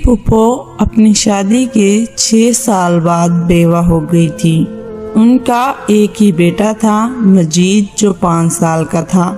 پھپھو اپنی شادی کے 6 سال بعد بیوہ ہو گئی تھی۔ ان کا ایک ہی بیٹا تھا، مجید، جو 5 سال کا تھا۔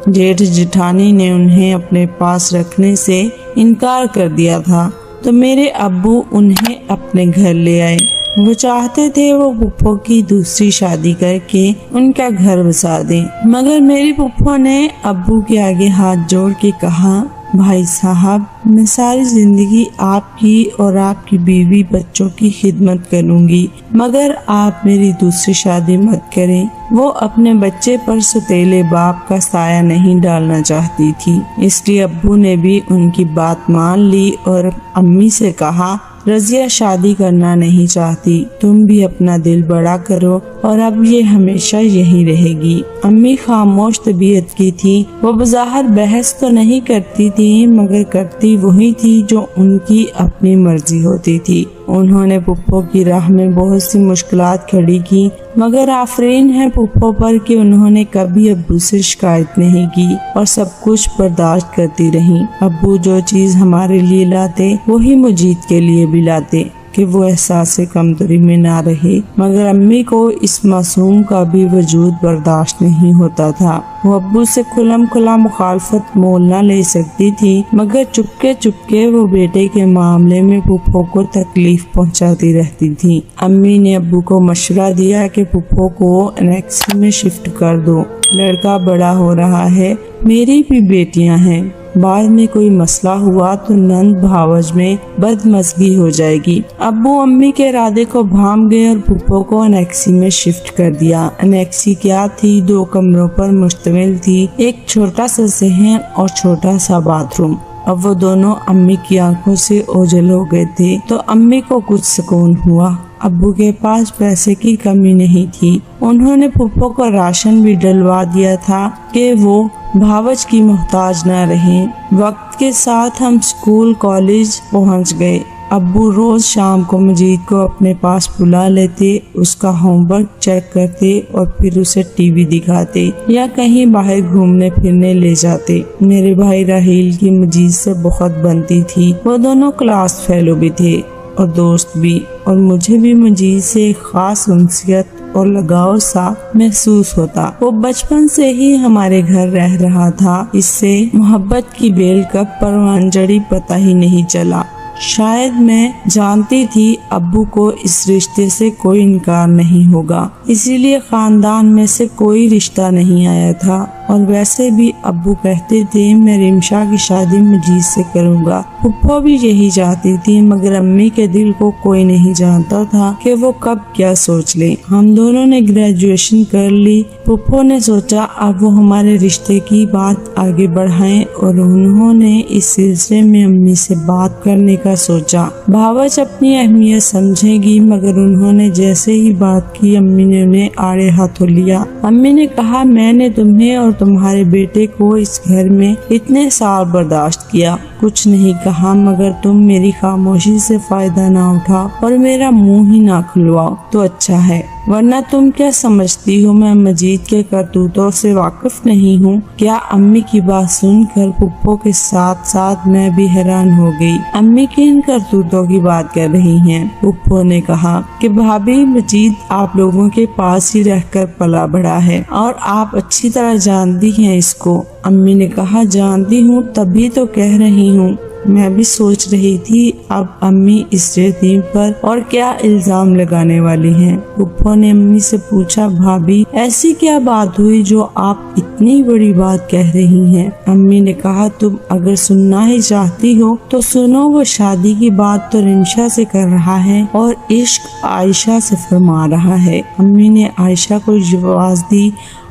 جیٹھ جٹھانی نے انہیں اپنے پاس رکھنے سے انکار کر دیا تھا تو میرے ابو انہیں اپنے گھر لے آئے۔ وہ چاہتے تھے وہ پھپھو کی دوسری شادی کر کے ان کا گھر بسا دیں، مگر میری پھپھو نے ابو کے آگے ہاتھ جوڑ کے کہا، بھائی صاحب، میں ساری زندگی آپ کی اور آپ کی بیوی بچوں کی خدمت کروں گی، مگر آپ میری دوسری شادی مت کریں۔ وہ اپنے بچے پر ستیلے باپ کا سایہ نہیں ڈالنا چاہتی تھی، اس لیے ابو نے بھی ان کی بات مان لی اور امی سے کہا، رضیہ شادی کرنا نہیں چاہتی، تم بھی اپنا دل بڑا کرو اور اب یہ ہمیشہ یہی رہے گی۔ امی خاموش طبیعت کی تھی، وہ بظاہر بحث تو نہیں کرتی تھی مگر کرتی وہی تھی جو ان کی اپنی مرضی ہوتی تھی۔ انہوں نے پھپھو کی راہ میں بہت سی مشکلات کھڑی کی، مگر آفرین ہے پھپھو پر کہ انہوں نے کبھی ابو سے شکایت نہیں کی اور سب کچھ برداشت کرتی رہیں۔ ابو جو چیز ہمارے لیے لاتے وہی مجید کے لیے بھی لاتے کہ وہ احساس کمتری میں نہ رہے، مگر امی کو اس معصوم کا بھی وجود برداشت نہیں ہوتا تھا۔ وہ ابو سے کھلم کھلا مخالفت مول نہ لے سکتی تھی، مگر چپکے چپکے وہ بیٹے کے معاملے میں پھپھو کو تکلیف پہنچاتی رہتی تھی۔ امی نے ابو کو مشورہ دیا کہ پھپھو کو انیکسی میں شفٹ کر دو، لڑکا بڑا ہو رہا ہے، میری بھی بیٹیاں ہیں، بعد میں کوئی مسئلہ ہوا تو نند بھاوج میں بدمزگی ہو جائے گی۔ ابو امی کے ارادے کو بھانپ گئے اور پھپھو کو انیکسی میں شفٹ کر دیا۔ انیکسی کیا تھی؟ 2 کمروں پر مشتمل تھی، ایک چھوٹا سا صحن اور چھوٹا سا باتھ روم۔ اب وہ دونوں امی کی آنکھوں سے اوجھل ہو گئے تھے تو امی کو کچھ سکون ہوا۔ ابو کے پاس پیسے کی کمی نہیں تھی، انہوں نے پھپھو کو راشن بھی ڈلوا دیا تھا کہ وہ بھاوج کی محتاج نہ رہیں۔ وقت کے ساتھ ہم اسکول کالج پہنچ گئے۔ ابو روز شام کو مجید کو اپنے پاس بلا لیتے، اس کا ہوم ورک چیک کرتے اور پھر اسے ٹی وی دکھاتے یا کہیں باہر گھومنے پھرنے لے جاتے۔ میرے بھائی راہیل کی مجید سے بہت بنتی تھی، وہ دونوں کلاس فیلو بھی تھے اور دوست بھی، اور مجھے بھی مجید سے ایک خاص انسیت اور لگاؤ سا محسوس ہوتا۔ وہ بچپن سے ہی ہمارے گھر رہ رہا تھا، اس سے محبت کی بیل کب پروان جڑی پتہ ہی نہیں چلا۔ شاید میں جانتی تھی ابو کو اس رشتے سے کوئی انکار نہیں ہوگا، اسی لیے خاندان میں سے کوئی رشتہ نہیں آیا تھا، اور ویسے بھی ابو کہتے تھے میں رمشا کی شادی مجید سے کروں گا۔ پھپھو بھی یہی چاہتی تھی، مگر امی کے دل کو کوئی نہیں جانتا تھا کہ وہ کب کیا سوچ لیں۔ ہم دونوں نے گریجویشن کر لی۔ پھپھو نے سوچا اب وہ ہمارے رشتے کی بات آگے بڑھائیں، اور انہوں نے اس سلسلے میں امی سے بات کرنے کا سوچا۔ بھاوج اپنی اہمیت سمجھے گی، مگر انہوں نے جیسے ہی بات کی امی نے انہیں آڑے ہاتھوں لیا۔ امی نے کہا، میں نے تمہیں اور تمہارے بیٹے کو اس گھر میں اتنے سال برداشت کیا، کچھ نہیں کہا، مگر تم میری خاموشی سے فائدہ نہ اٹھاؤ اور میرا منہ ہی نہ کھلواؤ تو اچھا ہے، ورنہ تم کیا سمجھتی ہو میں مجید کے کرتوتوں سے واقف نہیں ہوں؟ کیا؟ امی کی بات سن کر پھپھو کے ساتھ ساتھ میں بھی حیران ہو گئی۔ امی کن کرتوتوں کی بات کر رہی ہیں؟ پھپھو نے کہا کہ بھابھی، مجید آپ لوگوں کے پاس ہی رہ کر پلا بڑا ہے اور آپ اچھی طرح جانتی ہیں اس کو۔ امی نے کہا، جانتی ہوں تبھی تو کہہ رہی ہوں۔ میں بھی سوچ رہی تھی اب امی اس یتیم پر اور کیا الزام لگانے والی ہیں۔ پھپھو نے امی سے پوچھا، بھابھی ایسی کیا بات ہوئی جو آپ اتنی بڑی بات کہہ رہی ہیں؟ امی نے کہا، تم اگر سننا ہی چاہتی ہو تو سنو، وہ شادی کی بات تو رمشا سے کر رہا ہے اور عشق عائشہ سے فرما رہا ہے۔ امی نے عائشہ کو آواز دی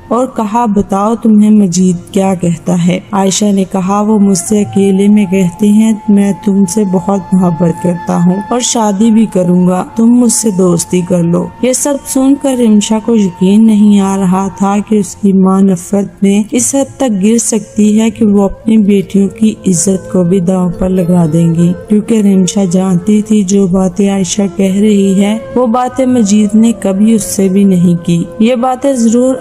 اور کہا، بتاؤ تمہیں مجید کیا کہتا ہے؟ عائشہ نے کہا، وہ مجھ سے اکیلے میں کہتے ہیں میں تم سے بہت محبت کرتا ہوں اور شادی بھی کروں گا، تم مجھ سے دوستی کر لو۔ یہ سب سن کر رمشا کو یقین نہیں آ رہا تھا کہ اس کی ماں نفرت میں اس حد تک گر سکتی ہے کہ وہ اپنی بیٹیوں کی عزت کو بھی داؤ پر لگا دیں گی، کیونکہ رمشا جانتی تھی جو باتیں عائشہ کہہ رہی ہے وہ باتیں مجید نے کبھی اس سے بھی نہیں کی۔ یہ باتیں ضرور